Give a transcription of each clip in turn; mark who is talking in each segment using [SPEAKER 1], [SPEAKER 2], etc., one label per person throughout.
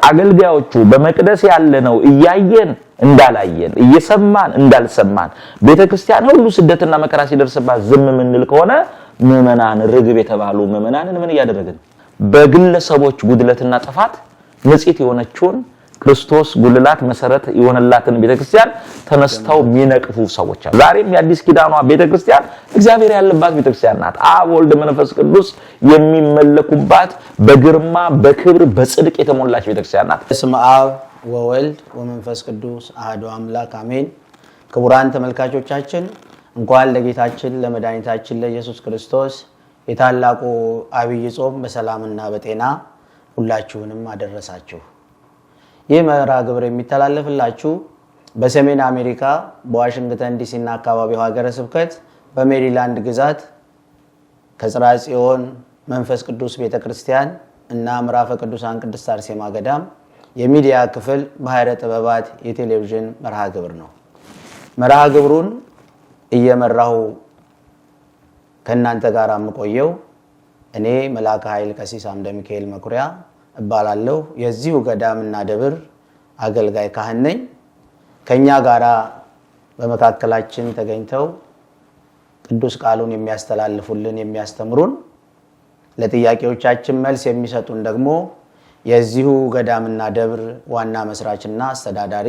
[SPEAKER 1] አገልጋዮቹ በመቅደስ ያለነው እያየን እንዳላየን እየሰማን እንዳልሰማን ቤተክርስቲያን ሁሉ ስደትና መከራ ሲደርስባት ዝም ምንል ከሆነ ምእመናን ርግብ የተባሉ ምእመናንን ምን ያደረግን በግለሰቦች ጉድለትና ጥፋት ንጽሕት የሆነችውን ክርስቶስ ጉልላት መሰረት የሆነላትን ቤተክርስቲያን ተነስተው ሚነቅፉ ሰዎች አሉ። ዛሬም የአዲስ ኪዳኗ ቤተክርስቲያን እግዚአብሔር ያለባት ቤተክርስቲያን ናት። አብ ወልድ መንፈስ ቅዱስ የሚመለኩባት በግርማ በክብር በጽድቅ የተሞላች ቤተክርስቲያን ናት።
[SPEAKER 2] በስመ አብ ወወልድ ወመንፈስ ቅዱስ አሐዱ አምላክ አሜን። ክቡራን ተመልካቾቻችን እንኳን ለጌታችን ለመድኃኒታችን ለኢየሱስ ክርስቶስ የታላቁ አብይ ጾም በሰላምና በጤና ሁላችሁንም አደረሳችሁ። ይህ መርሃ ግብር የሚተላለፍላችሁ በሰሜን አሜሪካ በዋሽንግተን ዲሲ እና አካባቢው ሀገረ ስብከት በሜሪላንድ ግዛት ከጽርሐ ጽዮን መንፈስ ቅዱስ ቤተክርስቲያን እና ምዕራፈ ቅዱሳን ቅድስት አርሴማ ገዳም የሚዲያ ክፍል ባህረ ጥበባት የቴሌቪዥን መርሃ ግብር ነው። መርሃ ግብሩን እየመራሁ ከእናንተ ጋር የምቆየው እኔ መልአከ ኃይል ቀሲስ አምደ ሚካኤል መኩሪያ እባላለሁ። የዚሁ ገዳምና ደብር አገልጋይ ካህን ነኝ። ከኛ ጋራ በመካከላችን ተገኝተው ቅዱስ ቃሉን የሚያስተላልፉልን የሚያስተምሩን ለጥያቄዎቻችን መልስ የሚሰጡን ደግሞ የዚሁ ገዳምና ደብር ዋና መስራችና አስተዳዳሪ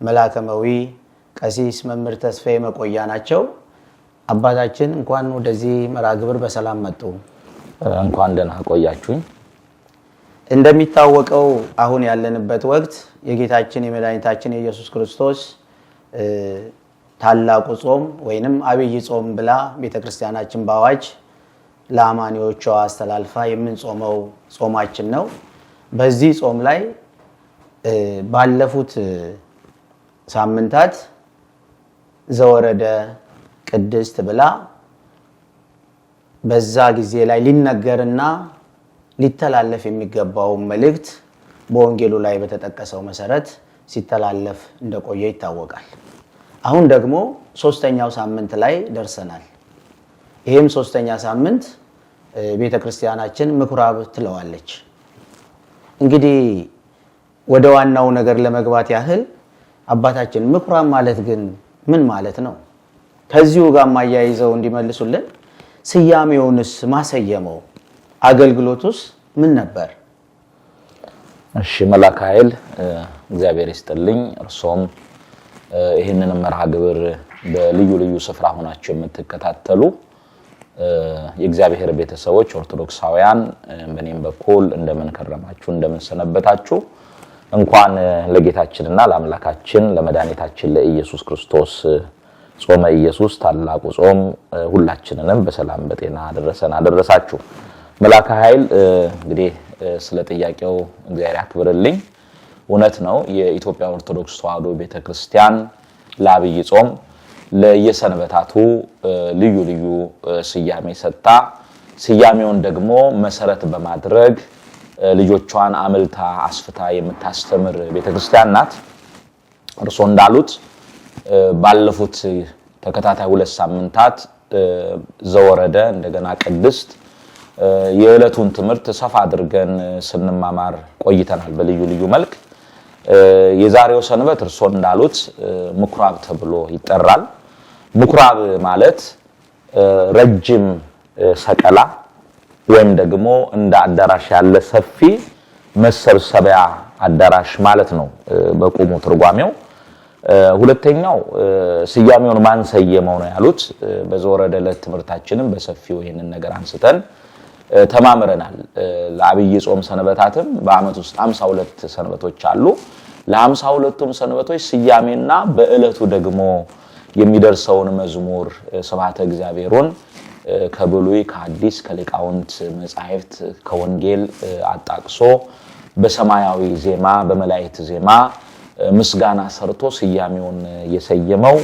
[SPEAKER 2] መልአከመዊ ቀሲስ መምህር ተስፋዬ መቆያ ናቸው። አባታችን እንኳን ወደዚህ መርሃ ግብር በሰላም መጡ።
[SPEAKER 1] እንኳን ደህና ቆያችሁኝ።
[SPEAKER 2] እንደሚታወቀው አሁን ያለንበት ወቅት የጌታችን የመድኃኒታችን የኢየሱስ ክርስቶስ ታላቁ ጾም ወይንም አብይ ጾም ብላ ቤተክርስቲያናችን በአዋጅ ለአማኒዎቿ አስተላልፋ የምንጾመው ጾማችን ነው። በዚህ ጾም ላይ ባለፉት ሳምንታት ዘወረደ ቅድስት ብላ በዛ ጊዜ ላይ ሊነገርና ሊተላለፍ የሚገባው መልእክት በወንጌሉ ላይ በተጠቀሰው መሰረት ሲተላለፍ እንደቆየ ይታወቃል። አሁን ደግሞ ሶስተኛው ሳምንት ላይ ደርሰናል። ይሄም ሶስተኛ ሳምንት ቤተክርስቲያናችን ምኩራብ ትለዋለች። እንግዲህ ወደ ዋናው ነገር ለመግባት ያህል አባታችን ምኩራብ ማለት ግን ምን ማለት ነው? ከዚሁ ጋር ማያይዘው እንዲመልሱልን ስያሜውንስ ማሰየመው አገልግሎቱስ ምን ነበር?
[SPEAKER 1] እሺ መልአከ ኃይል እግዚአብሔር ይስጥልኝ። እርሶም ይሄንን መርሃ ግብር በልዩ ልዩ ስፍራ ሆናችሁ የምትከታተሉ የእግዚአብሔር ቤተሰቦች ኦርቶዶክሳውያን በእኔም በኩል እንደምን ከረማችሁ እንደምን ሰነበታችሁ። እንኳን ለጌታችንና ለአምላካችን ለመድኃኒታችን ለኢየሱስ ክርስቶስ ጾመ ኢየሱስ ታላቁ ጾም ሁላችንንም በሰላም በጤና አደረሳችሁ። መልአከ ኃይል እንግዲህ ስለ ጥያቄው እግዚአብሔር ያክብርልኝ። እውነት ነው የኢትዮጵያ ኦርቶዶክስ ተዋሕዶ ቤተክርስቲያን ለአብይ ጾም ለየሰንበታቱ ልዩ ልዩ ስያሜ ሰጣ። ስያሜውን ደግሞ መሰረት በማድረግ ልጆቿን አመልታ አስፍታ የምታስተምር ቤተክርስቲያን ናት። እርሶ እንዳሉት ባለፉት ተከታታይ 2 ሳምንታት ዘወረደ እንደገና ቅድስት የዕለቱን ትምህርት ሰፋ አድርገን ስንማማር ቆይተናል በልዩ ልዩ መልክ። የዛሬው ሰንበት እርሶ እንዳሉት ምኩራብ ተብሎ ይጠራል። ምኩራብ ማለት ረጅም ሰቀላ ወይም ደግሞ እንደ አዳራሽ ያለ ሰፊ መሰብሰቢያ አዳራሽ ማለት ነው በቁሙ ትርጓሜው። ሁለተኛው ስያሜውን ማን ሰየመው ነው ያሉት። በዘወረደ ዕለት ትምህርታችንም በሰፊው ይሄንን ነገር አንስተን ተማምረናል። ለአብይ ጾም ሰንበታትም በአመት ውስጥ 52 ሰንበቶች አሉ። ለ52ቱም ሰንበቶች ስያሜና በእለቱ ደግሞ የሚደርሰውን መዝሙር ስብሐተ እግዚአብሔርን ከብሉይ ከሐዲስ ከሊቃውንት መጻሕፍት ከወንጌል አጣቅሶ በሰማያዊ ዜማ በመላእክት ዜማ ምስጋና ሰርቶ ስያሜውን የሰየመው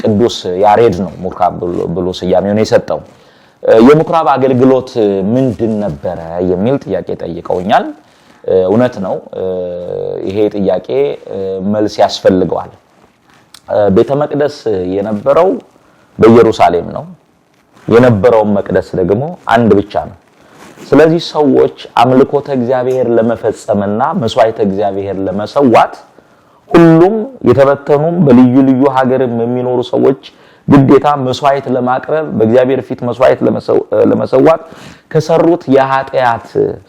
[SPEAKER 1] ቅዱስ ያሬድ ነው። ምኩራብ ብሎ ስያሜውን የሰጠው የምኩራብ አገልግሎት ምንድን ነበረ የሚል ጥያቄ ጠይቀውኛል። እውነት ነው። ይሄ ጥያቄ መልስ ያስፈልገዋል። ቤተ መቅደስ የነበረው በኢየሩሳሌም ነው። የነበረው መቅደስ ደግሞ አንድ ብቻ ነው። ስለዚህ ሰዎች አምልኮተ እግዚአብሔር ለመፈጸምና መስዋዕተ እግዚአብሔር ለመሰዋት ሁሉም የተበተኑም በልዩ ልዩ ሀገርም የሚኖሩ ሰዎች ግዴታ መስዋዕት ለማቅረብ በእግዚአብሔር ፊት መስዋዕት ለመሰዋት ከሰሩት የኃጢያት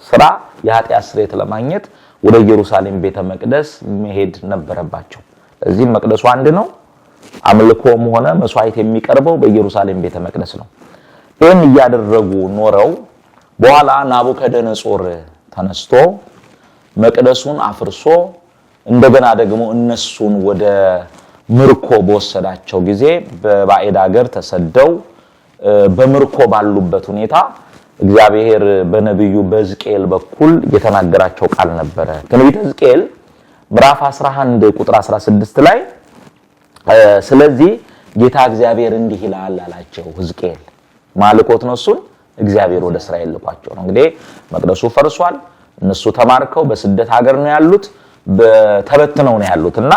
[SPEAKER 1] ስራ የኃጢያት ስርየት ለማግኘት ወደ ኢየሩሳሌም ቤተ መቅደስ መሄድ ነበረባቸው። እዚህ መቅደሱ አንድ ነው። አምልኮም ሆነ መስዋዕት የሚቀርበው በኢየሩሳሌም ቤተ መቅደስ ነው። ይህን እያደረጉ ኖረው በኋላ ናቡከደነጾር ተነስቶ መቅደሱን አፍርሶ እንደገና ደግሞ እነሱን ወደ ምርኮ በወሰዳቸው ጊዜ በባዕድ ሀገር ተሰደው በምርኮ ባሉበት ሁኔታ እግዚአብሔር በነብዩ በሕዝቅኤል በኩል የተናገራቸው ቃል ነበረ። ትንቢተ ሕዝቅኤል ምዕራፍ 11 ቁጥር 16 ላይ ስለዚህ ጌታ እግዚአብሔር እንዲህ ይላል አላቸው። ሕዝቅኤል ማልኮት ነው፣ እሱን እግዚአብሔር ወደ እስራኤል ልኳቸው ነው። እንግዲህ መቅደሱ ፈርሷል። እነሱ ተማርከው በስደት ሀገር ነው ያሉት፣ ተበትነው ነው ያሉትና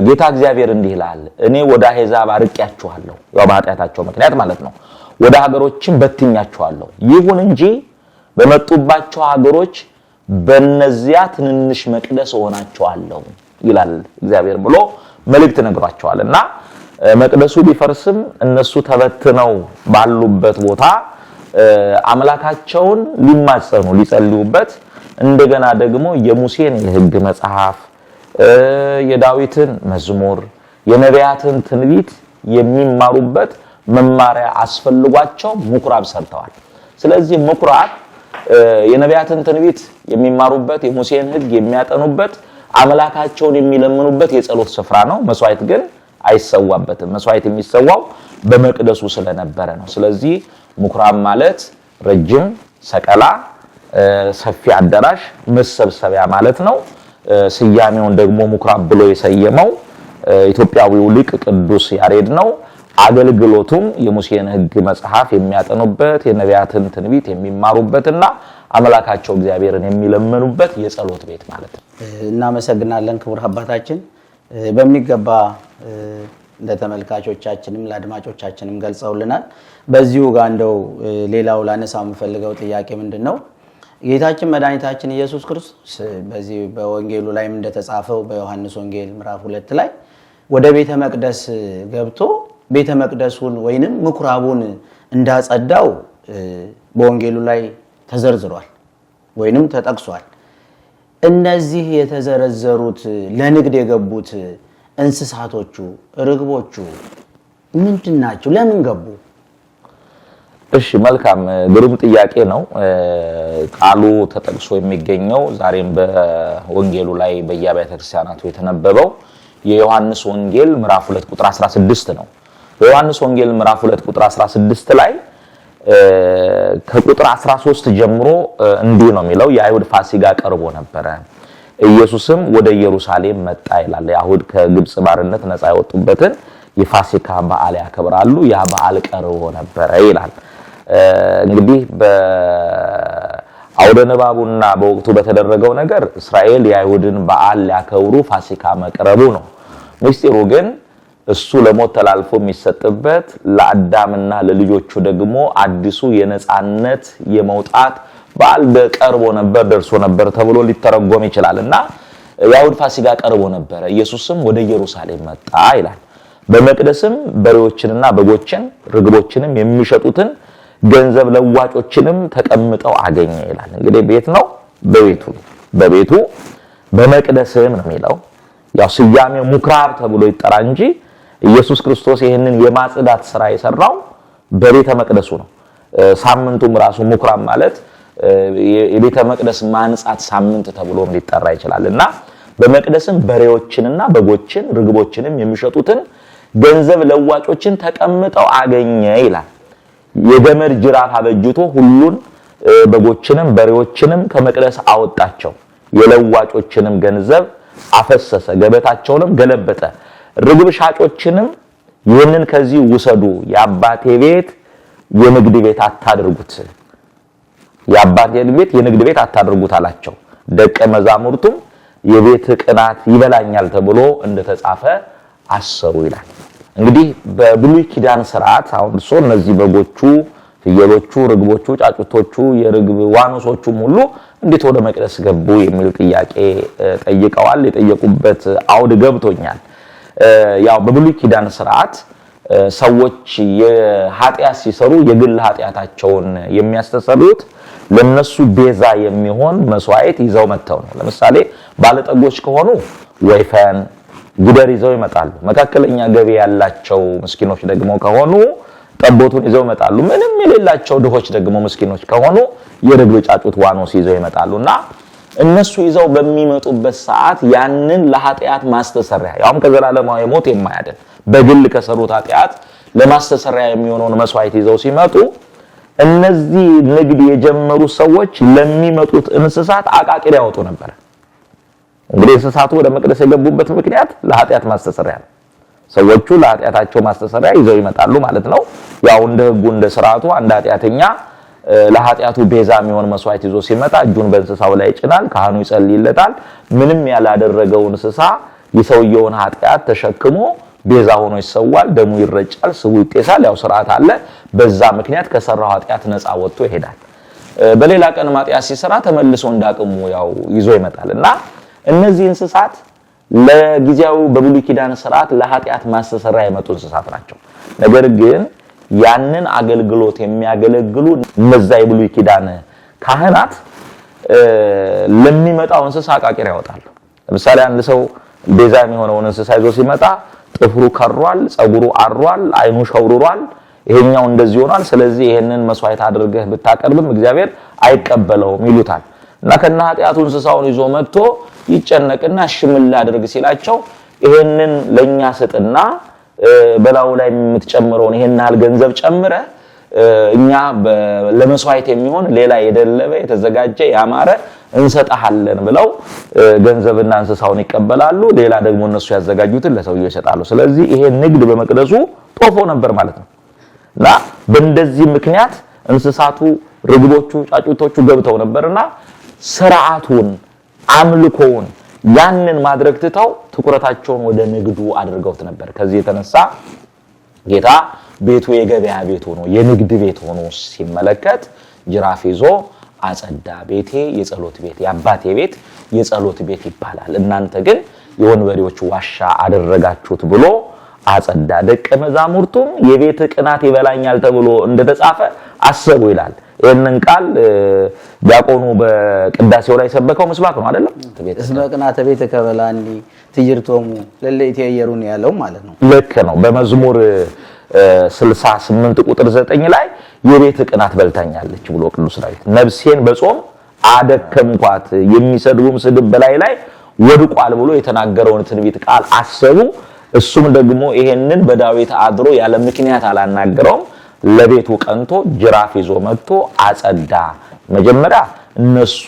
[SPEAKER 1] ጌታ እግዚአብሔር እንዲህ ይላል እኔ ወደ አሕዛብ አርቄያችኋለሁ፣ ያው በኃጢአታቸው ምክንያት ማለት ነው። ወደ ሀገሮችም በትኛችኋለሁ። ይሁን እንጂ በመጡባቸው ሀገሮች በእነዚያ ትንንሽ መቅደስ ሆናቸዋለሁ ይላል እግዚአብሔር ብሎ መልእክት ነግሯቸዋልና መቅደሱ ቢፈርስም እነሱ ተበትነው ባሉበት ቦታ አምላካቸውን ሊማጸኑ ሊጸልዩበት እንደገና ደግሞ የሙሴን የሕግ መጽሐፍ የዳዊትን መዝሙር የነቢያትን ትንቢት የሚማሩበት መማሪያ አስፈልጓቸው ምኩራብ ሰርተዋል። ስለዚህ ምኩራብ የነቢያትን ትንቢት የሚማሩበት የሙሴን ሕግ የሚያጠኑበት አምላካቸውን የሚለምኑበት የጸሎት ስፍራ ነው። መስዋዕት ግን አይሰዋበትም። መስዋዕት የሚሰዋው በመቅደሱ ስለነበረ ነው። ስለዚህ ምኩራብ ማለት ረጅም ሰቀላ ሰፊ አዳራሽ መሰብሰቢያ ማለት ነው። ስያሜውን ደግሞ ምኩራብ ብሎ የሰየመው ኢትዮጵያዊው ሊቅ ቅዱስ ያሬድ ነው። አገልግሎቱም የሙሴን ሕግ መጽሐፍ የሚያጠኑበት የነቢያትን ትንቢት የሚማሩበትና አምላካቸው እግዚአብሔርን የሚለምኑበት የጸሎት ቤት ማለት ነው።
[SPEAKER 2] እናመሰግናለን ክቡር አባታችን። በሚገባ ለተመልካቾቻችንም ለአድማጮቻችንም ገልጸውልናል። በዚሁ ጋር እንደው ሌላው ላነሳው የምፈልገው ጥያቄ ምንድነው ጌታችን መድኃኒታችን ኢየሱስ ክርስቶስ በዚህ በወንጌሉ ላይም እንደተጻፈው በዮሐንስ ወንጌል ምዕራፍ 2 ላይ ወደ ቤተ መቅደስ ገብቶ ቤተ መቅደሱን ወይንም ምኩራቡን እንዳጸዳው በወንጌሉ ላይ ተዘርዝሯል ወይንም ተጠቅሷል። እነዚህ የተዘረዘሩት ለንግድ የገቡት እንስሳቶቹ ርግቦቹ ምንድናቸው? ለምን ገቡ?
[SPEAKER 1] እሺ መልካም ግሩም ጥያቄ ነው። ቃሉ ተጠቅሶ የሚገኘው ዛሬም በወንጌሉ ላይ በየአብያተ ክርስቲያናቱ የተነበበው የዮሐንስ ወንጌል ምዕራፍ 2 ቁጥር 16 ነው። በዮሐንስ ወንጌል ምዕራፍ 2 ቁጥር 16 ላይ ከቁጥር 13 ጀምሮ እንዲህ ነው የሚለው የአይሁድ ፋሲጋ ቀርቦ ነበረ፣ ኢየሱስም ወደ ኢየሩሳሌም መጣ ይላል። የአይሁድ ከግብጽ ባርነት ነፃ ያወጡበትን የፋሲካ በዓል ያከብራሉ። ያ በዓል ቀርቦ ነበረ ይላል። እንግዲህ በአውደ ንባቡና በወቅቱ በተደረገው ነገር እስራኤል የአይሁድን በዓል ሊያከብሩ ፋሲካ መቅረቡ ነው። ምስጢሩ ግን እሱ ለሞት ተላልፎ የሚሰጥበት ለአዳምና ለልጆቹ ደግሞ አዲሱ የነጻነት የመውጣት በዓል ቀርቦ ነበር ደርሶ ነበር ተብሎ ሊተረጎም ይችላልና የአይሁድ ፋሲካ ቀርቦ ነበር። ኢየሱስም ወደ ኢየሩሳሌም መጣ ይላል። በመቅደስም በሬዎችንና በጎችን ርግቦችንም የሚሸጡትን ገንዘብ ለዋጮችንም ተቀምጠው አገኘ ይላል። እንግዲህ ቤት ነው፣ በቤቱ በመቅደስም ነው የሚለው። ያው ስያሜው ምኩራብ ተብሎ ይጠራ እንጂ ኢየሱስ ክርስቶስ ይህንን የማጽዳት ስራ የሰራው በቤተ መቅደሱ ነው። ሳምንቱም ራሱ ምኩራብ ማለት የቤተ መቅደስ ማንጻት ሳምንት ተብሎም ሊጠራ ይችላልና በመቅደስም በሬዎችንና በጎችን ርግቦችንም የሚሸጡትን ገንዘብ ለዋጮችን ተቀምጠው አገኘ ይላል። የገመድ ጅራፍ አበጅቶ ሁሉን በጎችንም በሬዎችንም ከመቅደስ አወጣቸው፣ የለዋጮችንም ገንዘብ አፈሰሰ፣ ገበታቸውንም ገለበጠ። ርግብ ሻጮችንም ይህንን ከዚህ ውሰዱ፣ የአባቴ ቤት የንግድ ቤት አታድርጉት፣ የአባቴን ቤት የንግድ ቤት አታድርጉት አላቸው። ደቀ መዛሙርቱም የቤት ቅናት ይበላኛል ተብሎ እንደተጻፈ አሰሩ ይላል። እንግዲህ በብሉይ ኪዳን ስርዓት አሁን እነዚህ በጎቹ ፍየሎቹ፣ ርግቦቹ፣ ጫጩቶቹ፣ የርግብ ዋኖሶቹም ሁሉ እንዴት ወደ መቅደስ ገቡ የሚል ጥያቄ ጠይቀዋል። የጠየቁበት አውድ ገብቶኛል። ያው በብሉይ ኪዳን ስርዓት ሰዎች የኃጢአት ሲሰሩ የግል ኃጢአታቸውን የሚያስተሰርዩት ለነሱ ቤዛ የሚሆን መስዋዕት ይዘው መጥተው ነው። ለምሳሌ ባለጠጎች ከሆኑ ወይፈን ጊደር ይዘው ይመጣሉ። መካከለኛ ገቢ ያላቸው ምስኪኖች ደግሞ ከሆኑ ጠቦቱን ይዘው ይመጣሉ። ምንም የሌላቸው ድሆች ደግሞ ምስኪኖች ከሆኑ የርግብ ጫጩት ዋኖስ ይዘው ይመጣሉና እነሱ ይዘው በሚመጡበት ሰዓት ያንን ለኃጢአት ማስተሰሪያ ያውም ከዘላለማዊ ሞት የማያድን በግል ከሰሩት ኃጢአት ለማስተሰሪያ የሚሆነውን መስዋዕት ይዘው ሲመጡ እነዚህ ንግድ የጀመሩ ሰዎች ለሚመጡት እንስሳት አቃቂር ያወጡ ነበር። እንግዲህ እንስሳቱ ወደ መቅደስ የገቡበት ምክንያት ለኃጢአት ማስተሰሪያ ነው። ሰዎቹ ለኃጢአታቸው ማስተሰሪያ ይዘው ይመጣሉ ማለት ነው። ያው እንደ ሕጉ እንደ ሥርዓቱ አንድ ኃጢአተኛ ለኃጢአቱ ቤዛ የሚሆን መስዋዕት ይዞ ሲመጣ እጁን በእንስሳው ላይ ይጭናል፣ ካህኑ ይጸልይለታል። ምንም ያላደረገው እንስሳ የሰውየውን ኃጢአት ተሸክሞ ቤዛ ሆኖ ይሰዋል፣ ደሙ ይረጫል፣ ስቡ ይጤሳል። ያው ሥርዓት አለ። በዛ ምክንያት ከሰራው ኃጢአት ነፃ ወጥቶ ይሄዳል። በሌላ ቀን ኃጢአት ሲሰራ ተመልሶ እንዳቅሙ ያው ይዞ ይመጣልና እነዚህ እንስሳት ለጊዜያዊ በብሉይ ኪዳን ሥርዓት ለኃጢአት ማስተሰሪያ የመጡ እንስሳት ናቸው። ነገር ግን ያንን አገልግሎት የሚያገለግሉ እነዛ የብሉይ ኪዳን ካህናት ለሚመጣው እንስሳ አቃቂር ያወጣሉ። ለምሳሌ አንድ ሰው ቤዛ የሚሆነውን እንስሳ ይዞ ሲመጣ ጥፍሩ ከሯል፣ ጸጉሩ አሯል፣ አይኑ ሸውርሯል፣ ይሄኛው እንደዚህ ሆኗል፣ ስለዚህ ይሄንን መስዋዕት አድርገህ ብታቀርብም እግዚአብሔር አይቀበለውም ይሉታል። እና ከነ ኃጢአቱ እንስሳውን ይዞ መጥቶ ይጨነቅና ሽምል አድርግ ሲላቸው ይሄንን ለኛ ስጥና በላው ላይ የምትጨምረውን ይሄን ያህል ገንዘብ ጨምረ እኛ ለመስዋዕት የሚሆን ሌላ የደለበ የተዘጋጀ ያማረ እንሰጣለን ብለው ገንዘብና እንስሳውን ይቀበላሉ። ሌላ ደግሞ እነሱ ያዘጋጁትን ለሰውየው ይሰጣሉ። ስለዚህ ይሄ ንግድ በመቅደሱ ጦፎ ነበር ማለት ነው። እና በእንደዚህ ምክንያት እንስሳቱ፣ ርግቦቹ፣ ጫጩቶቹ ገብተው ነበርና ስርዓቱን አምልኮውን ያንን ማድረግ ትተው ትኩረታቸውን ወደ ንግዱ አድርገውት ነበር። ከዚህ የተነሳ ጌታ ቤቱ የገበያ ቤት ሆኖ የንግድ ቤት ሆኖ ሲመለከት ጅራፍ ይዞ አጸዳ። ቤቴ የጸሎት ቤት የአባቴ ቤት የጸሎት ቤት ይባላል፣ እናንተ ግን የወንበዴዎች ዋሻ አደረጋችሁት ብሎ አጸዳ። ደቀ መዛሙርቱም የቤት ቅናት ይበላኛል ተብሎ እንደተጻፈ አሰቡ ይላል። ይሄንን ቃል ዲያቆኑ በቅዳሴው ላይ ሰበከው ምስባክ ነው አይደለም?
[SPEAKER 2] እስመ ቅናተ ቤተ ከበላኒ ትይርቶሙ ለለይቴ የሩን ያለው ማለት ነው።
[SPEAKER 1] ልክ ነው። በመዝሙር 68 ቁጥር 9 ላይ የቤት ቅናት በልታኛለች ብሎ ቅዱስ ዳዊት ነፍሴን በጾም አደከምኳት የሚሰድቡም ስድብ በላይ ላይ ወድቋል ብሎ የተናገረውን ትንቢት ቃል አሰቡ። እሱም ደግሞ ይሄንን በዳዊት አድሮ ያለ ምክንያት አላናገረውም። ለቤቱ ቀንቶ ጅራፍ ይዞ መጥቶ አጸዳ። መጀመሪያ እነሱ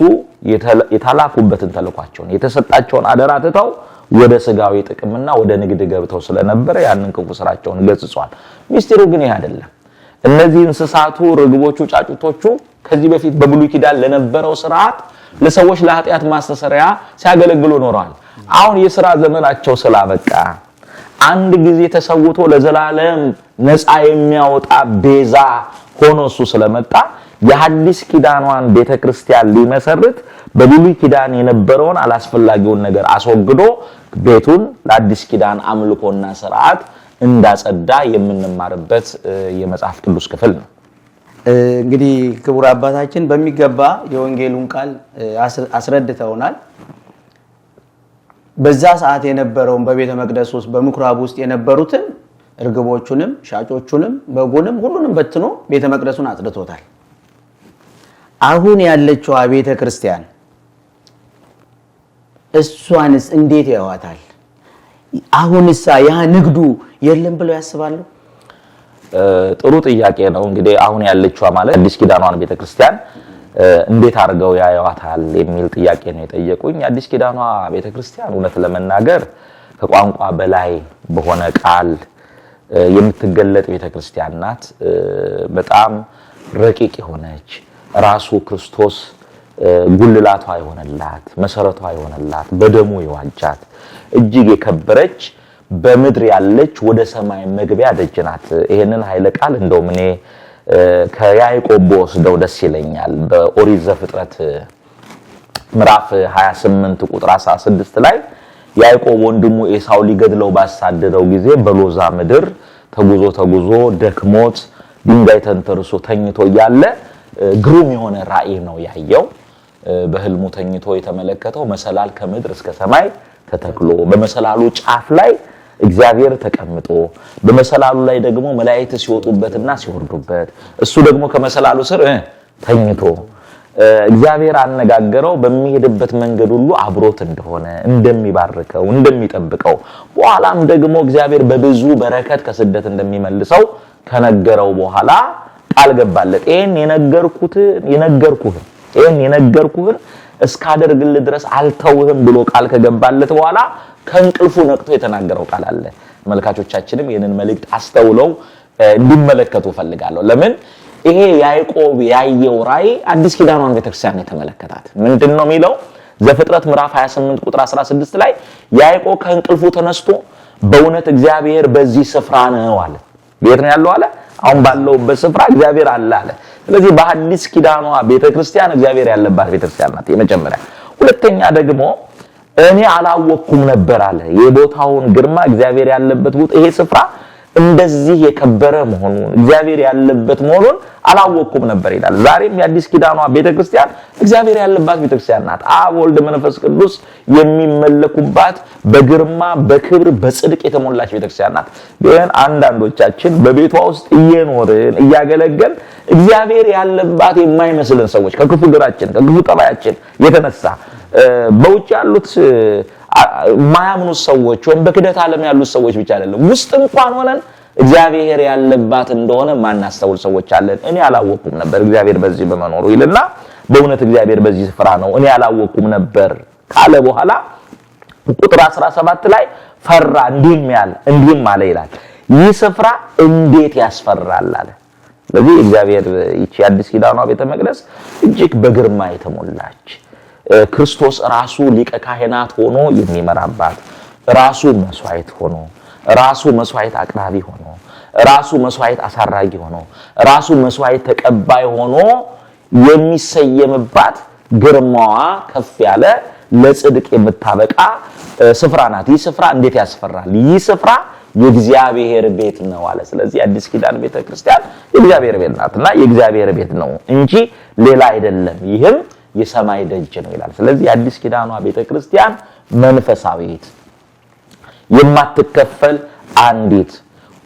[SPEAKER 1] የተላኩበትን ተልኳቸውን የተሰጣቸውን አደራ ትተው ወደ ስጋዊ ጥቅምና ወደ ንግድ ገብተው ስለነበረ ያንን ክፉ ስራቸውን ገጽጿል። ሚስጥሩ ግን ይሄ አይደለም። እነዚህ እንስሳቱ፣ ርግቦቹ፣ ጫጩቶቹ ከዚህ በፊት በብሉይ ኪዳን ለነበረው ስርዓት ለሰዎች ለኃጢአት ማስተሰሪያ ሲያገለግሉ ኖረዋል። አሁን የሥራ ዘመናቸው ስላበቃ አንድ ጊዜ ተሰውቶ ለዘላለም ነፃ የሚያወጣ ቤዛ ሆኖ እሱ ስለመጣ የሐዲስ ኪዳኗን ቤተክርስቲያን ሊመሰርት በብሉይ ኪዳን የነበረውን አላስፈላጊውን ነገር አስወግዶ ቤቱን ለአዲስ ኪዳን አምልኮና ስርዓት እንዳጸዳ የምንማርበት የመጽሐፍ ቅዱስ ክፍል ነው።
[SPEAKER 2] እንግዲህ ክቡር አባታችን በሚገባ የወንጌሉን ቃል አስረድተውናል። በዛ ሰዓት የነበረውን በቤተ መቅደስ ውስጥ በምኩራብ ውስጥ የነበሩትን እርግቦቹንም ሻጮቹንም በጉንም ሁሉንም በትኖ ቤተ መቅደሱን አጽድቶታል። አሁን ያለችው ቤተ ክርስቲያን እሷንስ እንዴት ያዋታል? አሁንስ ያ ንግዱ የለም ብለው ያስባሉ?
[SPEAKER 1] ጥሩ ጥያቄ ነው። እንግዲህ አሁን ያለችው ማለት አዲስ ኪዳኗን ቤተ ክርስቲያን እንዴት አድርገው ያያዋታል የሚል ጥያቄ ነው የጠየቁኝ። አዲስ ኪዳኗ ቤተ ክርስቲያን እውነት ለመናገር ከቋንቋ በላይ በሆነ ቃል የምትገለጥ ቤተ ክርስቲያን ናት። በጣም ረቂቅ የሆነች ራሱ ክርስቶስ ጉልላቷ የሆነላት መሰረቷ የሆነላት በደሙ የዋጃት እጅግ የከበረች በምድር ያለች ወደ ሰማይ መግቢያ ደጅ ናት። ይሄንን ኃይለ ቃል እንደውም እኔ ከያዕቆብ በወስደው ደስ ይለኛል። በኦሪት ዘፍጥረት ምዕራፍ 28 ቁጥር 16 ላይ ያዕቆብ ወንድሙ ኤሳው ሊገድለው ባሳደደው ጊዜ በሎዛ ምድር ተጉዞ ደክሞት ድንጋይ ተንተርሶ ተኝቶ ያለ ግሩም የሆነ ራእይ ነው ያየው። በህልሙ ተኝቶ የተመለከተው መሰላል ከምድር እስከ ሰማይ ተተክሎ በመሰላሉ ጫፍ ላይ እግዚአብሔር ተቀምጦ በመሰላሉ ላይ ደግሞ መላእክት ሲወጡበትና ሲወርዱበት እሱ ደግሞ ከመሰላሉ ስር ተኝቶ እግዚአብሔር አነጋገረው። በሚሄድበት መንገድ ሁሉ አብሮት እንደሆነ እንደሚባርከው እንደሚጠብቀው በኋላም ደግሞ እግዚአብሔር በብዙ በረከት ከስደት እንደሚመልሰው ከነገረው በኋላ ቃል ገባለት። ይሄን የነገርኩህን እስካደርግልህ ድረስ አልተውህም ብሎ ቃል ከገባለት በኋላ ከእንቅልፉ ነቅቶ የተናገረው ቃል አለ። መልካቾቻችንም ይሄንን መልእክት አስተውለው እንዲመለከቱ ፈልጋለሁ። ለምን ይሄ ያዕቆብ ያየው ራእይ አዲስ ኪዳኗን ቤተክርስቲያን የተመለከታት ምንድነው የሚለው? ዘፍጥረት ምዕራፍ 28 ቁጥር 16 ላይ ያዕቆብ ከእንቅልፉ ተነስቶ በእውነት እግዚአብሔር በዚህ ስፍራ ነው አለ። የት ነው ያለው አለ? አሁን ባለውበት ስፍራ እግዚአብሔር አለ አለ። ስለዚህ በአዲስ ኪዳኗ ቤተክርስቲያን እግዚአብሔር ያለባት ቤተክርስቲያን ናት የመጀመሪያ። ሁለተኛ ደግሞ እኔ አላወቅኩም ነበር አለ። የቦታውን ግርማ እግዚአብሔር ያለበት ቦታ ይሄ ስፍራ እንደዚህ የከበረ መሆኑን እግዚአብሔር ያለበት መሆኑን አላወቅኩም ነበር ይላል። ዛሬም የአዲስ ኪዳኗ ቤተክርስቲያን እግዚአብሔር ያለባት ቤተክርስቲያን ናት። አብ ወልድ መንፈስ ቅዱስ የሚመለኩባት በግርማ በክብር በጽድቅ የተሞላች ቤተክርስቲያን ናት። ግን አንዳንዶቻችን በቤቷ ውስጥ እየኖርን እያገለገል እግዚአብሔር ያለባት የማይመስልን ሰዎች ከክፉ ግራችን ከክፉ ጠባያችን የተነሳ በውጭ ያሉት ማያምኑት ሰዎች ወይም በክደት ዓለም ያሉት ሰዎች ብቻ አይደለም ውስጥ እንኳን ሆነን እግዚአብሔር ያለባት እንደሆነ ማናስተውል ሰዎች አለን። እኔ አላወቅኩም ነበር እግዚአብሔር በዚህ በመኖሩ ይልና በእውነት እግዚአብሔር በዚህ ስፍራ ነው እኔ አላወቅኩም ነበር ካለ በኋላ ቁጥር 17 ላይ ፈራ እንዲህም አለ ይላል ይህ ስፍራ እንዴት ያስፈራል አለ። ስለዚህ እግዚአብሔር ይቺ አዲስ ኪዳኗ ቤተ መቅደስ እጅግ በግርማ የተሞላች ክርስቶስ ራሱ ሊቀ ካህናት ሆኖ የሚመራባት ራሱ መስዋዕት ሆኖ ራሱ መስዋዕት አቅራቢ ሆኖ ራሱ መስዋዕት አሳራጊ ሆኖ ራሱ መስዋዕት ተቀባይ ሆኖ የሚሰየምባት ግርማዋ ከፍ ያለ ለጽድቅ የምታበቃ ስፍራ ናት። ይህ ስፍራ እንዴት ያስፈራል! ይህ ስፍራ የእግዚአብሔር ቤት ነው አለ። ስለዚህ አዲስ ኪዳን ቤተክርስቲያን የእግዚአብሔር ቤት ናትና የእግዚአብሔር ቤት ነው እንጂ ሌላ አይደለም። ይህም የሰማይ ደጅ ነው ይላል። ስለዚህ አዲስ ኪዳኗ ቤተክርስቲያን መንፈሳዊት የማትከፈል አንዲት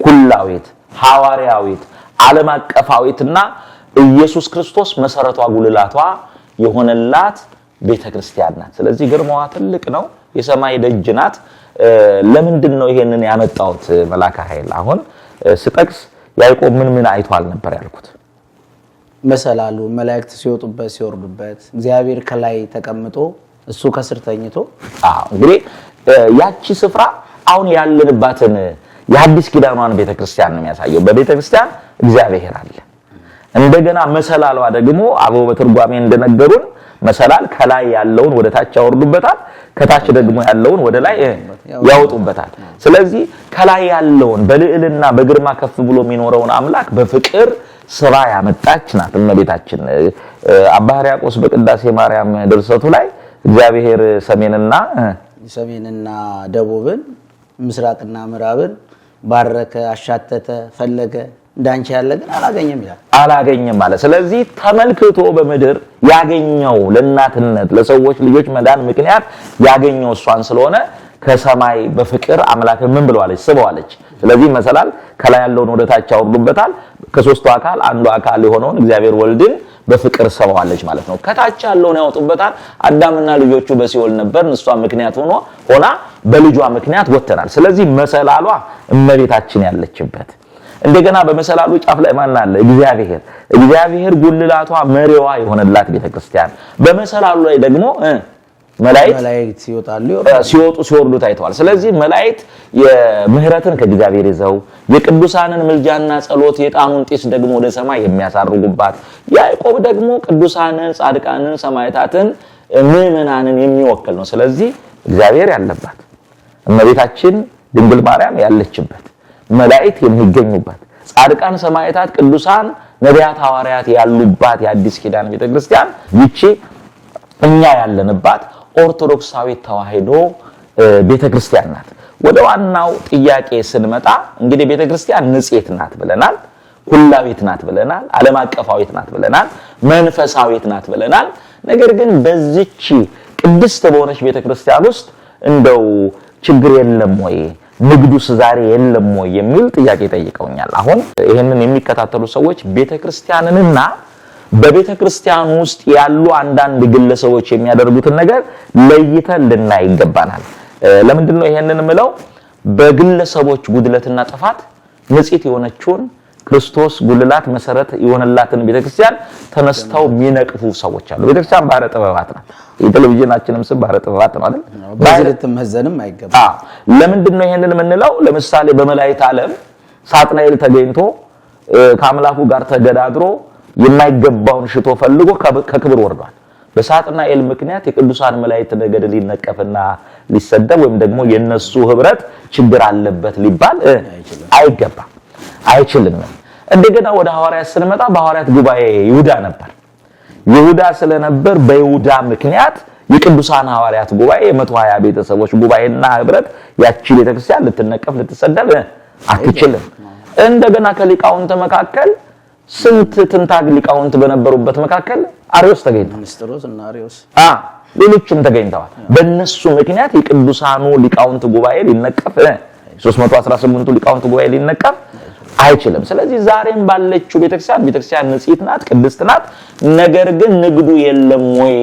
[SPEAKER 1] ኩላዊት ሐዋርያዊት ዓለም አቀፋዊትና ኢየሱስ ክርስቶስ መሰረቷ ጉልላቷ የሆነላት ቤተክርስቲያን ናት። ስለዚህ ግርማዋ ትልቅ ነው። የሰማይ ደጅ ናት። ለምንድን ነው ይሄንን ያመጣሁት? መላካ ኃይል አሁን ስጠቅስ ያዕቆብ ምን አይቷል ነበር ያልኩት?
[SPEAKER 2] መሰላሉ መላእክት ሲወጡበት ሲወርዱበት እግዚአብሔር ከላይ ተቀምጦ እሱ ከስር ተኝቶ
[SPEAKER 1] እንግዲህ ያቺ ስፍራ አሁን ያለንባትን የአዲስ ኪዳኗን ቤተክርስቲያን ነው የሚያሳየው። በቤተክርስቲያን እግዚአብሔር አለ። እንደገና መሰላሏ ደግሞ አበው በትርጓሜ እንደነገሩን መሰላል ከላይ ያለውን ወደ ታች ያወርዱበታል፣ ከታች ደግሞ ያለውን ወደ ላይ ያወጡበታል። ስለዚህ ከላይ ያለውን በልዕልና በግርማ ከፍ ብሎ የሚኖረውን አምላክ በፍቅር ስራ ያመጣች ናት እመቤታችን። አባ ሕርያቆስ በቅዳሴ ማርያም ድርሰቱ ላይ እግዚአብሔር ሰሜንና ደቡብን ምስራቅና ምዕራብን ባረከ፣ አሻተተ፣ ፈለገ እንዳንቺ ያለ ግን አላገኘም ማለት። ስለዚህ ተመልክቶ በምድር ያገኘው ለእናትነት ለሰዎች ልጆች መዳን ምክንያት ያገኘው እሷን ስለሆነ ከሰማይ በፍቅር አምላክ ምን ብለዋለች? ስበዋለች። ስለዚህ መሰላል ከላይ ያለውን ወደ ታች ያወርዱበታል። ከሶስቱ አካል አንዱ አካል የሆነውን እግዚአብሔር ወልድን በፍቅር ስበዋለች ማለት ነው። ከታች ያለውን ያወጡበታል። አዳምና ልጆቹ በሲኦል ነበር፣ እሷ ምክንያት ሆና በልጇ ምክንያት ወጥተናል። ስለዚህ መሰላሏ እመቤታችን ያለችበት እንደገና በመሰላሉ ጫፍ ላይ ማን አለ? እግዚአብሔር ጉልላቷ መሪዋ የሆነላት ቤተክርስቲያን። በመሰላሉ ላይ ደግሞ መላእክት ሲወጡ ሲወርዱ ታይተዋል። ስለዚህ መላእክት የምህረትን ከእግዚአብሔር ይዘው የቅዱሳንን ምልጃና ጸሎት የጣኑን ጢስ ደግሞ ወደ ሰማይ የሚያሳርጉባት፣ ያዕቆብ ደግሞ ቅዱሳንን ጻድቃንን ሰማዕታትን ምዕመናንን የሚወክል ነው። ስለዚህ እግዚአብሔር ያለባት እመቤታችን ድንግል ማርያም ያለችበት መላእክት የሚገኙበት ጻድቃን፣ ሰማዕታት፣ ቅዱሳን፣ ነቢያት፣ ሐዋርያት ያሉባት የአዲስ ኪዳን ቤተክርስቲያን ይቺ እኛ ያለንባት ኦርቶዶክሳዊት ተዋሕዶ ቤተክርስቲያን ናት። ወደ ዋናው ጥያቄ ስንመጣ እንግዲህ ቤተክርስቲያን ንጽሕት ናት ብለናል፣ ኩላዊት ናት ብለናል፣ ዓለም አቀፋዊት ናት ብለናል፣ መንፈሳዊት ናት ብለናል። ነገር ግን በዚች ቅድስት በሆነች ቤተክርስቲያን ውስጥ እንደው ችግር የለም ወይ ንግዱስ ዛሬ የለም ወይ የሚል ጥያቄ ጠይቀውኛል። አሁን ይሄንን የሚከታተሉ ሰዎች ቤተክርስቲያንንና በቤተክርስቲያን ውስጥ ያሉ አንዳንድ ግለሰቦች የሚያደርጉትን ነገር ለይተን ልናይ ይገባናል። ለምንድን ነው ይሄንን ምለው? በግለሰቦች ጉድለትና ጥፋት ንጽሕት የሆነችውን ክርስቶስ ጉልላት መሰረት የሆነላትን ቤተክርስቲያን ተነስተው የሚነቅፉ ሰዎች አሉ። ቤተክርስቲያን ባህረ ጥበባት ናት። የቴሌቪዥናችንም ስም ባህረ ጥበባት ነው አይደል?
[SPEAKER 2] በዝርት መዘንም አይገባ።
[SPEAKER 1] ለምንድን ነው ይሄንን የምንለው? ለምሳሌ በመላእክት ዓለም ሳጥናኤል ተገኝቶ ከአምላኩ ጋር ተገዳድሮ የማይገባውን ሽቶ ፈልጎ ከክብር ወርዷል። በሳጥናኤል ምክንያት የቅዱሳን መላእክት ነገድ ሊነቀፍና ሊሰደብ ወይም ደግሞ የነሱ ህብረት ችግር አለበት ሊባል አይገባም፣ አይችልም። እንደገና ወደ ሐዋርያት ስንመጣ በሐዋርያት ጉባኤ ይሁዳ ነበር። ይሁዳ ስለነበር በይሁዳ ምክንያት የቅዱሳን ሐዋርያት ጉባኤ 120 ቤተሰቦች ጉባኤና ህብረት ያቺ ቤተክርስቲያን ልትነቀፍ ልትሰደብ አትችልም። እንደገና ከሊቃውንት መካከል ስንት ትንታግ ሊቃውንት በነበሩበት መካከል አርዮስ ተገኝቷል።
[SPEAKER 2] ምስጢሮስ እና አርዮስ
[SPEAKER 1] ሌሎችም ተገኝተዋል። በእነሱ ምክንያት የቅዱሳኑ ሊቃውንት ጉባኤ ሊነቀፍ 318ቱ ሊቃውንት ጉባኤ ሊነቀፍ አይችልም። ስለዚህ ዛሬም ባለችው ቤተክርስቲያን ንጽሕት ናት፣ ቅድስት ናት። ነገር ግን ንግዱ የለም ወይ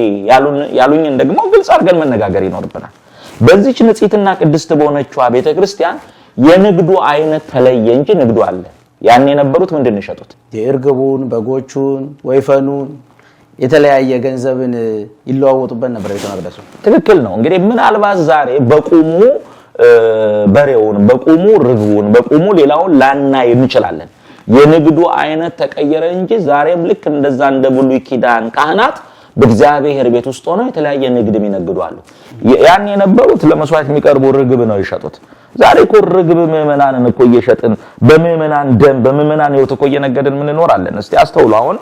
[SPEAKER 1] ያሉኝን ደግሞ ግልጽ አድርገን መነጋገር ይኖርብናል። በዚህች ንጽሕትና ቅድስት በሆነችው ቤተክርስቲያን የንግዱ አይነት ተለየ እንጂ ንግዱ አለ። ያን የነበሩት ምንድን ነው የሸጡት?
[SPEAKER 2] የእርግቡን፣ በጎቹን፣ ወይፈኑን የተለያየ ገንዘብን ይለዋወጡበት ነበር ቤተ መቅደሱ።
[SPEAKER 1] ትክክል ነው። እንግዲህ ምናልባት ዛሬ በቁሙ በሬውን፣ በቁሙ ርግቡን፣ በቁሙ ሌላውን ላናይ እንችላለን። የንግዱ አይነት ተቀየረ እንጂ ዛሬም ልክ እንደዛ እንደ ብሉይ ኪዳን ካህናት በእግዚአብሔር ቤት ውስጥ ሆነው የተለያየ ንግድ የሚነግዱ አሉ። ያን የነበሩት ለመስዋዕት የሚቀርቡ ርግብ ነው የሸጡት። ዛሬ እኮ ርግብ ምዕመናንን እኮ እየሸጥን በምዕመናን ደም በምዕመናን ሕይወት እኮ እየነገድን ምን እንኖራለን? እስቲ አስተውሉ። አሁን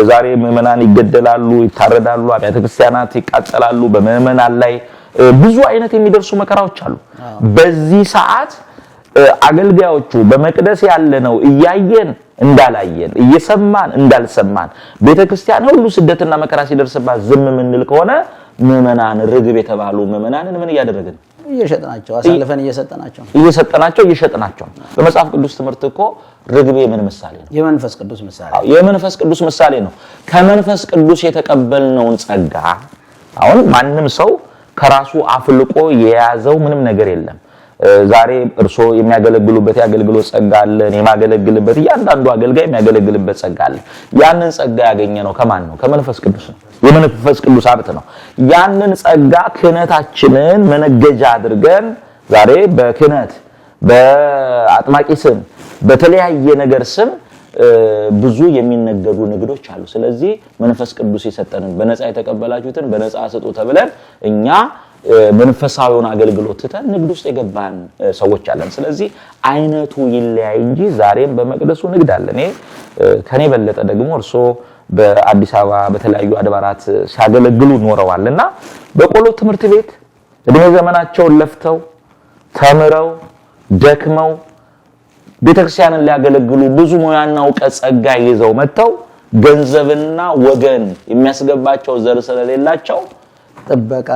[SPEAKER 1] ዛሬ ምዕመናን ይገደላሉ፣ ይታረዳሉ፣ አብያተ ክርስቲያናት ይቃጠላሉ፣ በምዕመናን ላይ ብዙ አይነት የሚደርሱ መከራዎች አሉ። በዚህ ሰዓት አገልጋዮቹ በመቅደስ ያለነው እያየን እንዳላየን እየሰማን እንዳልሰማን ቤተክርስቲያን ሁሉ ስደትና መከራ ሲደርስባት ዝም ምንል ከሆነ ምዕመናን ርግብ የተባሉ ምዕመናንን ምን እያደረግን
[SPEAKER 2] እየሸጥናቸው አሳልፈን
[SPEAKER 1] እየሸጥናቸው። በመጽሐፍ ቅዱስ ትምህርት እኮ ርግብ የምን ምሳሌ ነው?
[SPEAKER 2] የመንፈስ ቅዱስ ምሳሌ።
[SPEAKER 1] የመንፈስ ቅዱስ ምሳሌ ነው። ከመንፈስ ቅዱስ የተቀበልነውን ጸጋ አሁን ማንም ሰው ከራሱ አፍልቆ የያዘው ምንም ነገር የለም። ዛሬ እርሶ የሚያገለግሉበት የአገልግሎት ጸጋ አለ። እኔ የማገለግልበት እያንዳንዱ አገልጋይ የሚያገለግልበት ጸጋ አለ። ያንን ጸጋ ያገኘነው ከማን ነው? ከመንፈስ ቅዱስ ነው። የመንፈስ ቅዱስ ሀብት ነው። ያንን ጸጋ ክህነታችንን መነገጃ አድርገን ዛሬ በክህነት በአጥማቂ ስም በተለያየ ነገር ስም ብዙ የሚነገዱ ንግዶች አሉ። ስለዚህ መንፈስ ቅዱስ የሰጠንን በነፃ የተቀበላችሁትን በነፃ ስጡ ተብለን እኛ መንፈሳዊውን አገልግሎት ተን ንግድ ውስጥ የገባን ሰዎች አለን። ስለዚህ አይነቱ ይለያይ እንጂ ዛሬም በመቅደሱ ንግድ አለ። እኔ ከኔ በለጠ ደግሞ እርሶ በአዲስ አበባ በተለያዩ አድባራት ሲያገለግሉ ኖረዋልና በቆሎ ትምህርት ቤት እድሜ ዘመናቸውን ለፍተው ተምረው ደክመው ቤተክርስቲያንን ሊያገለግሉ ብዙ ሙያና ዕውቀት ጸጋ ይዘው መጥተው ገንዘብና ወገን የሚያስገባቸው ዘር ስለሌላቸው
[SPEAKER 2] ጥበቃ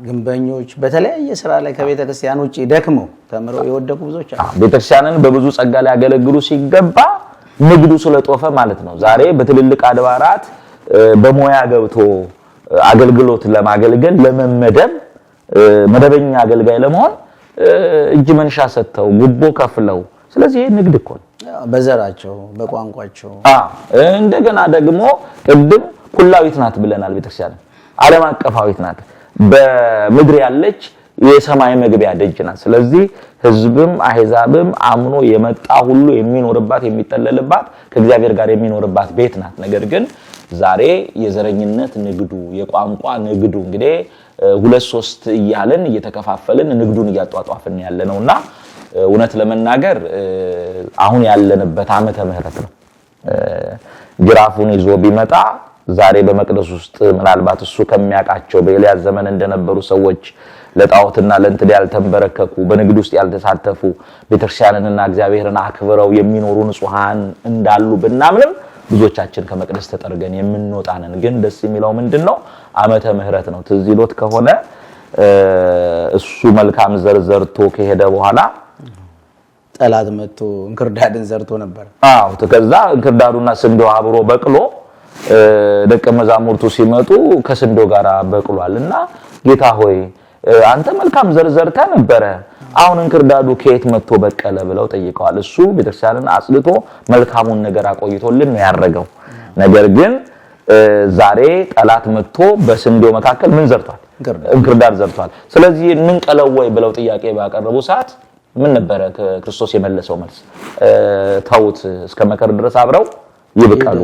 [SPEAKER 2] ግንበኞች በተለያየ ስራ ላይ ከቤተክርስቲያን ውጪ ደክመው ተምረው የወደቁ ብዙዎች አሉ።
[SPEAKER 1] ቤተክርስቲያንን በብዙ ጸጋ ላይ ያገለግሉ ሲገባ ንግዱ ስለጦፈ ማለት ነው። ዛሬ በትልልቅ አድባራት በሙያ ገብቶ አገልግሎት ለማገልገል ለመመደብ መደበኛ አገልጋይ ለመሆን እጅ መንሻ ሰጥተው ጉቦ ከፍለው ስለዚህ ንግድ እኮ ነው።
[SPEAKER 2] በዘራቸው በቋንቋቸው
[SPEAKER 1] እንደገና ደግሞ ቅድም ኩላዊት ናት ብለናል። ቤተክርስቲያን ዓለም አቀፋዊት ናት። በምድር ያለች የሰማይ መግቢያ ደጅ ናት። ስለዚህ ህዝብም አህዛብም አምኖ የመጣ ሁሉ የሚኖርባት የሚጠለልባት ከእግዚአብሔር ጋር የሚኖርባት ቤት ናት። ነገር ግን ዛሬ የዘረኝነት ንግዱ የቋንቋ ንግዱ እንግዲህ 2-3 እያለን እየተከፋፈልን ንግዱን እያጧጧፍን ያለነውና እውነት ለመናገር አሁን ያለንበት ዓመተ ምህረት ነው። ጅራፉን ይዞ ቢመጣ ዛሬ በመቅደስ ውስጥ ምናልባት እሱ ከሚያቃቸው በኤልያስ ዘመን እንደነበሩ ሰዎች ለጣዖትና ለእንትን ያልተንበረከኩ በንግድ ውስጥ ያልተሳተፉ ቤተክርስቲያንንና እግዚአብሔርን አክብረው የሚኖሩ ንጹሃን እንዳሉ ብናምንም ብዙዎቻችን ከመቅደስ ተጠርገን የምንወጣነን። ግን ደስ የሚለው ምንድነው ዓመተ ምህረት ነው። ትዝ ይሎት ከሆነ እሱ መልካም ዘር ዘርቶ ከሄደ በኋላ
[SPEAKER 2] ጠላት መጥቶ እንክርዳድን ዘርቶ ነበር።
[SPEAKER 1] አዎ ከዛ እንክርዳዱና ስንዴው አብሮ በቅሎ ደቀ መዛሙርቱ ሲመጡ ከስንዴው ጋር በቅሏልና ጌታ ሆይ አንተ መልካም ዘር ዘርታ ነበረ፣ አሁን እንክርዳዱ ከየት መጥቶ በቀለ ብለው ጠይቀዋል። እሱ ቤተክርስቲያንን አጽድቶ መልካሙን ነገር አቆይቶልን ነው ያረገው። ነገር ግን ዛሬ ጠላት መጥቶ በስንዴው መካከል ምን ዘርቷል? እንክርዳድ ዘርቷል። ስለዚህ እንንቀለው ወይ ብለው ጥያቄ ባቀረቡ ሰዓት ምን ነበረ ክርስቶስ የመለሰው መልስ? ተውት እስከ መከር ድረስ አብረው ይብቀሉ።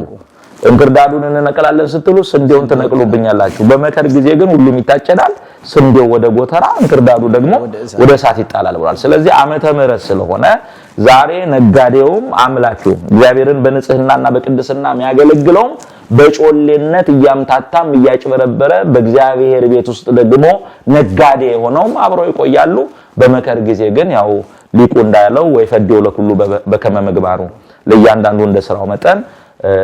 [SPEAKER 1] እንክርዳዱን እንነቀላለን ስትሉ ስንዴውን ትነቅሉብኛላችሁ። በመከር ጊዜ ግን ሁሉም ይታጨዳል፣ ስንዴው ወደ ጎተራ እንክርዳዱ ደግሞ ወደ እሳት ይጣላል ብሏል። ስለዚህ ዓመተ ምህረት ስለሆነ ዛሬ ነጋዴውም አምላኪውም እግዚአብሔርን በንጽህናና በቅድስና የሚያገለግለውም በጮሌነት እያምታታም እያጭበረበረ በእግዚአብሔር ቤት ውስጥ ደግሞ ነጋዴ ሆነውም አብረው ይቆያሉ። በመከር ጊዜ ግን ያው ሊቁ እንዳለው ወይ ፈዲዮ ለኩሉ በከመ ምግባሩ ለእያንዳንዱ እንደ ስራው መጠን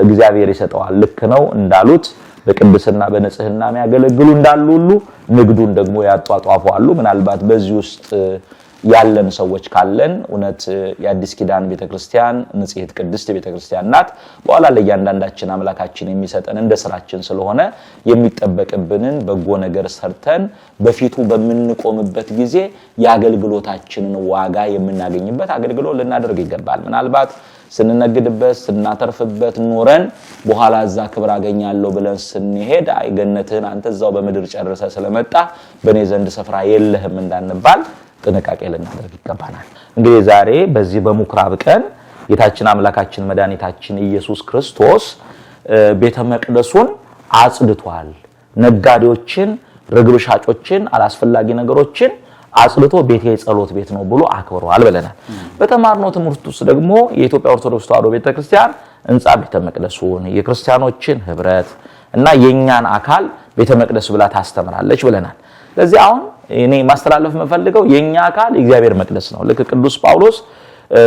[SPEAKER 1] እግዚአብሔር ይሰጠዋል። ልክ ነው እንዳሉት በቅድስና በንጽህና የሚያገለግሉ እንዳሉ ሁሉ ንግዱን ደግሞ ያጧጧፉ አሉ። ምናልባት በዚህ ውስጥ ያለን ሰዎች ካለን እውነት የአዲስ ኪዳን ቤተክርስቲያን ንጽሕት ቅድስት ቤተክርስቲያን ናት። በኋላ ለእያንዳንዳችን አምላካችን የሚሰጠን እንደ ስራችን ስለሆነ የሚጠበቅብንን በጎ ነገር ሰርተን በፊቱ በምንቆምበት ጊዜ የአገልግሎታችንን ዋጋ የምናገኝበት አገልግሎት ልናደርግ ይገባል። ምናልባት ስንነግድበት ስናተርፍበት ኖረን በኋላ እዛ ክብር አገኛለሁ ብለን ስንሄድ አይ ገነትህን አንተ እዛው በምድር ጨርሰ ስለመጣ በኔ ዘንድ ስፍራ የለህም እንዳንባል ጥንቃቄ ልናደርግ ይገባናል። እንግዲህ ዛሬ በዚህ በምኩራብ ቀን ጌታችን አምላካችን መድኃኒታችን ኢየሱስ ክርስቶስ ቤተ መቅደሱን አጽድቷል። ነጋዴዎችን፣ ርግብ ሻጮችን፣ አላስፈላጊ ነገሮችን አጽድቶ ቤቴ የጸሎት ቤት ነው ብሎ አክብሯል ብለናል። በተማርነው ትምህርት ውስጥ ደግሞ የኢትዮጵያ ኦርቶዶክስ ተዋሕዶ ቤተክርስቲያን ሕንጻ ቤተ መቅደሱን የክርስቲያኖችን ህብረት እና የኛን አካል ቤተ መቅደስ ብላ ታስተምራለች ብለናል። ስለዚህ አሁን እኔ ማስተላለፍ የምፈልገው የኛ አካል የእግዚአብሔር መቅደስ ነው። ልክ ቅዱስ ጳውሎስ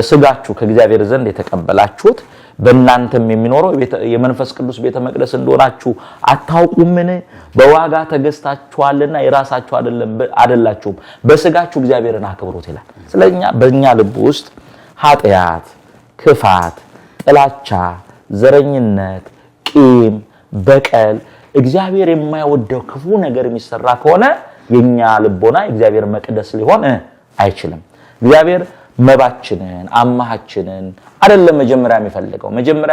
[SPEAKER 1] ስጋችሁ ከእግዚአብሔር ዘንድ የተቀበላችሁት በእናንተም የሚኖረው የመንፈስ ቅዱስ ቤተ መቅደስ እንደሆናችሁ አታውቁምን? በዋጋ ተገዝታችኋልና የራሳችሁ አይደላችሁም፣ በስጋችሁ እግዚአብሔርን አክብሩት ይላል። ስለኛ በእኛ ልብ ውስጥ ኃጢአት፣ ክፋት፣ ጥላቻ፣ ዘረኝነት፣ ቂም፣ በቀል እግዚአብሔር የማይወደው ክፉ ነገር የሚሰራ ከሆነ የኛ ልቦና እግዚአብሔር መቅደስ ሊሆን አይችልም። እግዚአብሔር መባችንን አማሃችንን አይደለም መጀመሪያ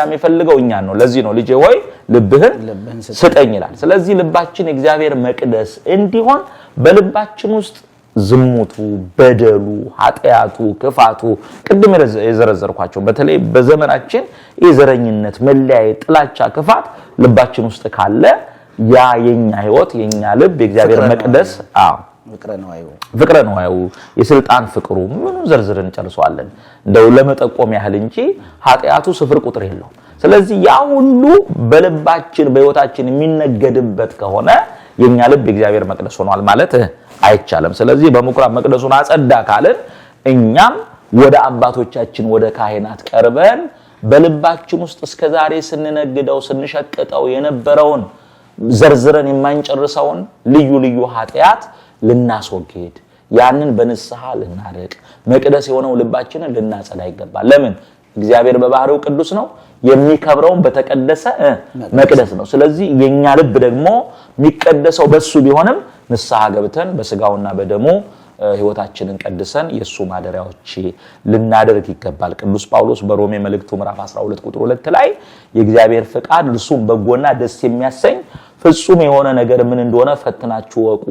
[SPEAKER 1] የሚፈልገው እኛን ነው። ለዚህ ነው ልጄ ሆይ ልብህን ስጠኝ ይላል። ስለዚህ ልባችን የእግዚአብሔር መቅደስ እንዲሆን በልባችን ውስጥ ዝሙቱ፣ በደሉ፣ ኃጢአቱ፣ ክፋቱ ቅድም የዘረዘርኳቸው በተለይ በዘመናችን የዘረኝነት፣ መለያየት፣ ጥላቻ፣ ክፋት ልባችን ውስጥ ካለ ያ የኛ ህይወት የኛ ልብ የእግዚአብሔር መቅደስ ፍቅረ ነዋዩ የስልጣን ፍቅሩ ምኑን ዘርዝረን ጨርሷለን እንደው ለመጠቆም ያህል እንጂ ኃጢአቱ ስፍር ቁጥር የለውም። ስለዚህ ያ ሁሉ በልባችን በህይወታችን የሚነገድበት ከሆነ የኛ ልብ የእግዚአብሔር መቅደስ ሆኗል ማለት አይቻልም። ስለዚህ በምኩራብ መቅደሱን አጸዳ ካልን እኛም ወደ አባቶቻችን ወደ ካህናት ቀርበን በልባችን ውስጥ እስከዛሬ ስንነግደው ስንሸቅጠው የነበረውን ዘርዝረን የማንጨርሰውን ልዩ ልዩ ኃጢአት ልናስወግድ ያንን በንስሐ ልናርቅ መቅደስ የሆነው ልባችንን ልናጸዳ ይገባል። ለምን? እግዚአብሔር በባህሪው ቅዱስ ነው፣ የሚከብረው በተቀደሰ መቅደስ ነው። ስለዚህ የኛ ልብ ደግሞ የሚቀደሰው በሱ ቢሆንም ንስሐ ገብተን በስጋውና በደሙ ህይወታችንን ቀድሰን የሱ ማደሪያዎች ልናደርግ ይገባል። ቅዱስ ጳውሎስ በሮሜ መልእክቱ ምዕራፍ 12 ቁጥር 2 ላይ የእግዚአብሔር ፍቃድ እርሱም በጎና ደስ የሚያሰኝ ፍጹም የሆነ ነገር ምን እንደሆነ ፈትናችሁ ወቁ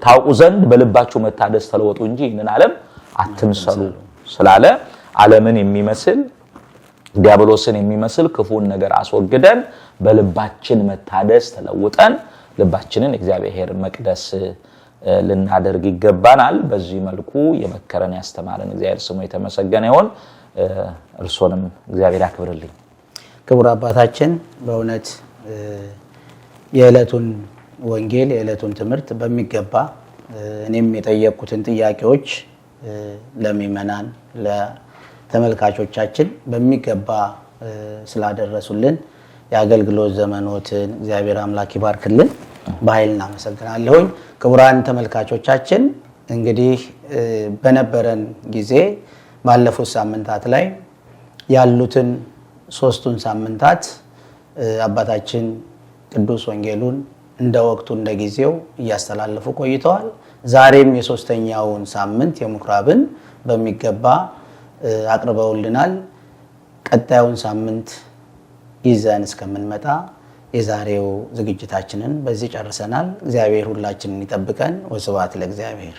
[SPEAKER 1] ታውቁ ዘንድ በልባችሁ መታደስ ተለወጡ እንጂ ይህንን ዓለም አትምሰሉ ስላለ ዓለምን የሚመስል ዲያብሎስን የሚመስል ክፉን ነገር አስወግደን በልባችን መታደስ ተለውጠን ልባችንን እግዚአብሔር መቅደስ ልናደርግ ይገባናል። በዚህ መልኩ የመከረን ያስተማረን እግዚአብሔር ስሙ የተመሰገነ ይሁን። እርሶንም እግዚአብሔር ያክብርልኝ።
[SPEAKER 2] ክቡር አባታችን በእውነት የዕለቱን ወንጌል የዕለቱን ትምህርት በሚገባ እኔም የጠየቁትን ጥያቄዎች ለሚመናን ለተመልካቾቻችን በሚገባ ስላደረሱልን የአገልግሎት ዘመኖትን እግዚአብሔር አምላክ ይባርክልን። በኃይል እናመሰግናለሁኝ። ክቡራን ተመልካቾቻችን እንግዲህ በነበረን ጊዜ ባለፉት ሳምንታት ላይ ያሉትን 3ቱን ሳምንታት አባታችን ቅዱስ ወንጌሉን እንደ ወቅቱ እንደ ጊዜው እያስተላለፉ ቆይተዋል። ዛሬም የ3ኛውን ሳምንት የምኩራብን በሚገባ አቅርበውልናል። ቀጣዩን ሳምንት ይዘን እስከምንመጣ የዛሬው ዝግጅታችንን በዚህ ጨርሰናል። እግዚአብሔር ሁላችንን ይጠብቀን። ወስብሐት ለእግዚአብሔር።